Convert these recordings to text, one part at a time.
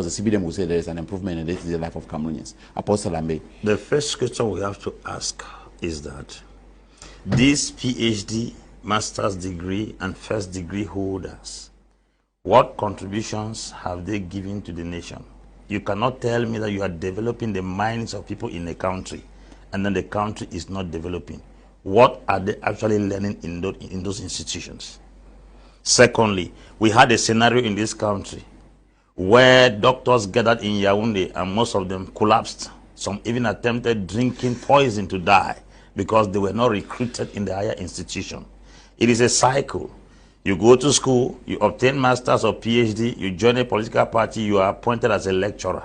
the CBDM will say there is an improvement in the life of Cameroonians. Apostle Lambe. The first question we have to ask is that these PhD, master's degree, and first degree holders, what contributions have they given to the nation? You cannot tell me that you are developing the minds of people in a country and then the country is not developing. What are they actually learning in those institutions? Secondly, we had a scenario in this country where doctors gathered in Yaoundé and most of them collapsed. Some even attempted drinking poison to die because they were not recruited in the higher institution. It is a cycle. You go to school, you obtain master's or PhD, you join a political party, you are appointed as a lecturer.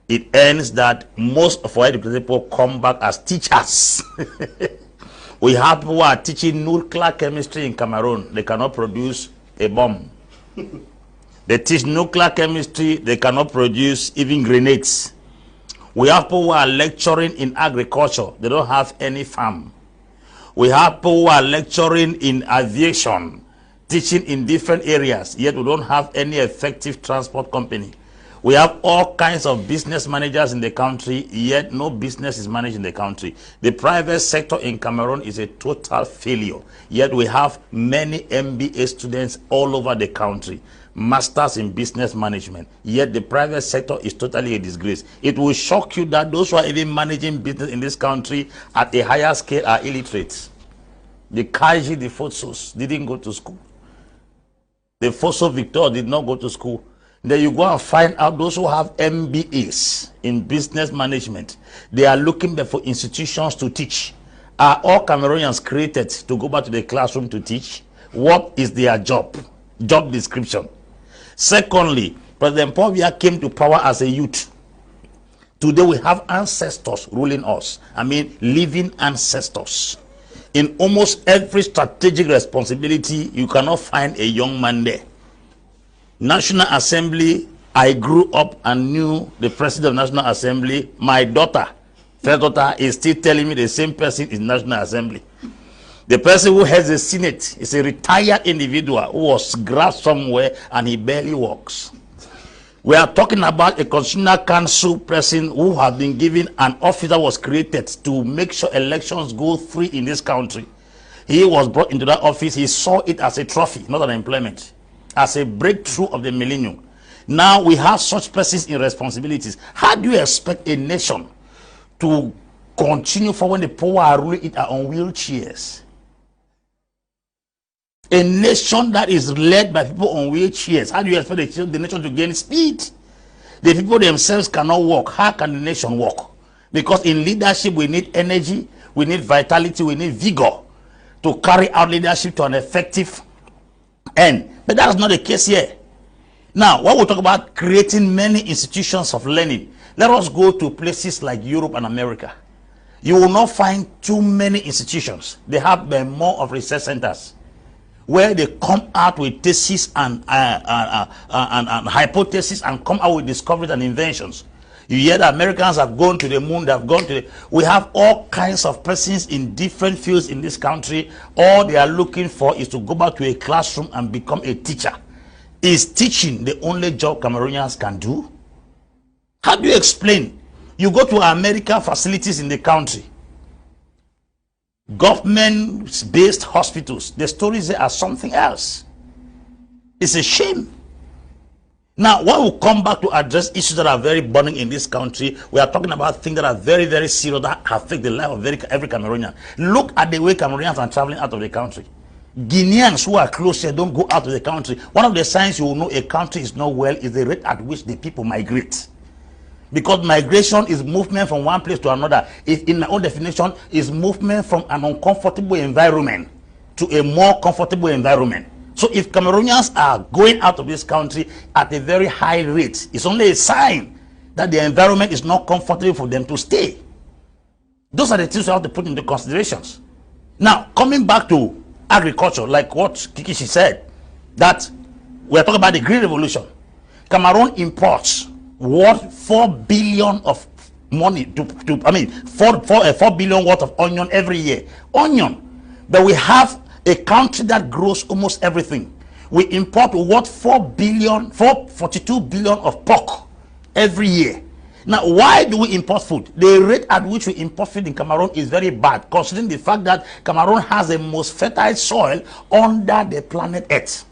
It ends that most of our educated people come back as teachers. We have people who are teaching nuclear chemistry in Cameroon. They cannot produce a bomb. They teach nuclear chemistry, they cannot produce even grenades. We have people who are lecturing in agriculture. They don't have any farm. We have people who are lecturing in aviation, teaching in different areas, yet we don't have any effective transport company. We have all kinds of business managers in the country, yet no business is managed in the country. The private sector in Cameroon is a total failure, yet we have many MBA students all over the country, masters in business management, yet the private sector is totally a disgrace. It will shock you that those who are even managing business in this country at a higher scale are illiterate. The Kaji, the Fosos didn't go to school. The Fosso Victor did not go to school. Then you go and find out those who have MBAs in business management. They are looking for institutions to teach. Are all Cameroonians created to go back to the classroom to teach? What is their job? Job description. Secondly, President Paul Biya came to power as a youth. Today we have ancestors ruling us. I mean, living ancestors. In almost every strategic responsibility, you cannot find a young man there. National Assembly, I grew up and knew the president of National Assembly. My daughter, first daughter, is still telling me the same person is National Assembly. The person who heads the Senate is a retired individual who was grasped somewhere and he barely walks. We are talking about a constitutional council person who has been given an office that was created to make sure elections go free in this country. He was brought into that office. He saw it as a trophy, not an employment, as a breakthrough of the millennium. Now we have such persons in responsibilities. How do you expect a nation to continue for when the poor are ruling it are on wheelchairs? A nation that is led by people on wheelchairs, how do you expect the nation to gain speed? The people themselves cannot walk. How can the nation walk? Because in leadership we need energy, we need vitality, we need vigor to carry out leadership to an effective end. But that's not the case here. Now, when we talk about creating many institutions of learning, let us go to places like Europe and America. You will not find too many institutions. They have more of research centers where they come out with theses and hypotheses and come out with discoveries and inventions. You hear that Americans have gone to the moon, they have gone to the... We have all kinds of persons in different fields in this country. All they are looking for is to go back to a classroom and become a teacher. Is teaching the only job Cameroonians can do? How do you explain? You go to American facilities in the country, government-based hospitals, the stories there are something else. It's a shame. Now, when we come back to address issues that are very burning in this country, we are talking about things that are very, very serious that affect the life of every Cameroonian. Look at the way Cameroonians are traveling out of the country. Guineans who are close here don't go out of the country. One of the signs you will know a country is not well is the rate at which the people migrate. Because migration is movement from one place to another. In my own definition, is movement from an uncomfortable environment to a more comfortable environment. So if Cameroonians are going out of this country at a very high rate, it's only a sign that the environment is not comfortable for them to stay. Those are the things we have to put into considerations. Now, coming back to agriculture, like what Kikishi said, that we are talking about the Green Revolution. Cameroon imports worth 4 billion of money to 4 billion worth of onion every year. Onion. But we have a country that grows almost everything. We import worth 42 billion of pork every year. Now, why do we import food? The rate at which we import food in Cameroon is very bad, considering the fact that Cameroon has the most fertile soil under the planet Earth.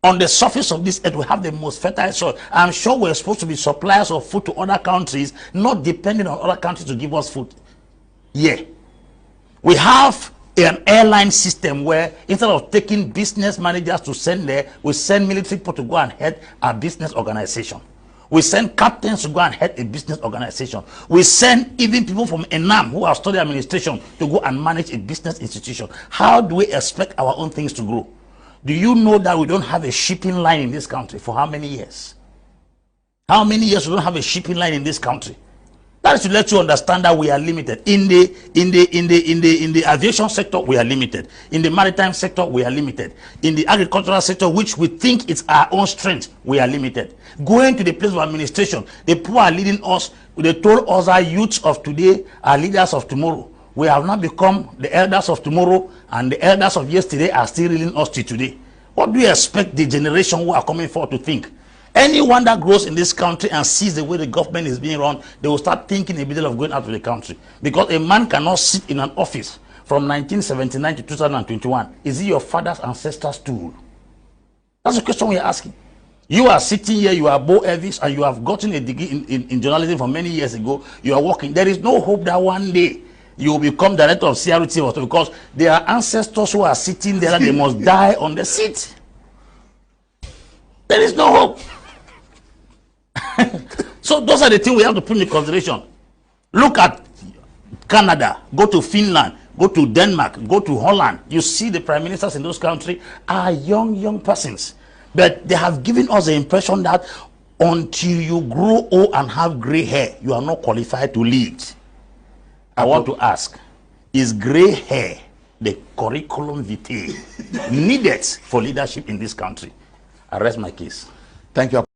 On the surface of this earth, we have the most fertile soil. I'm sure we're supposed to be suppliers of food to other countries, not depending on other countries to give us food. Yeah. We have an airline system where instead of taking business managers to send there, we send military people to go and head a business organization. We send captains to go and head a business organization. We send even people from ENAM who have studied administration to go and manage a business institution. How do we expect our own things to grow? Do you know that we don't have a shipping line in this country? For how many years? How many years we don't have a shipping line in this country? That is to let you understand that we are limited. In the aviation sector, we are limited. In the maritime sector, we are limited. In the agricultural sector, which we think is our own strength, we are limited. Going to the place of administration, the people are leading us. They told us our youths of today are leaders of tomorrow. We have now become the elders of tomorrow, and the elders of yesterday are still leading us to today. What do you expect the generation who are coming forward to think? Anyone that grows in this country and sees the way the government is being run, they will start thinking a bit of going out of the country. Because a man cannot sit in an office from 1979 to 2021. Is he your father's ancestors' tool? That's the question we are asking. You are sitting here, you are Bo Elvis, and you have gotten a degree in journalism from many years ago. You are working. There is no hope that one day you will become director of CRT, because there are ancestors who are sitting there and they must die on the seat. There is no hope. So those are the things we have to put in consideration. Look at Canada, go to Finland, go to Denmark, go to Holland. You see the prime ministers in those countries are young persons. But they have given us the impression that until you grow old and have gray hair, you are not qualified to lead. I want to ask, is gray hair the curriculum vitae needed for leadership in this country? I rest my case. Thank you.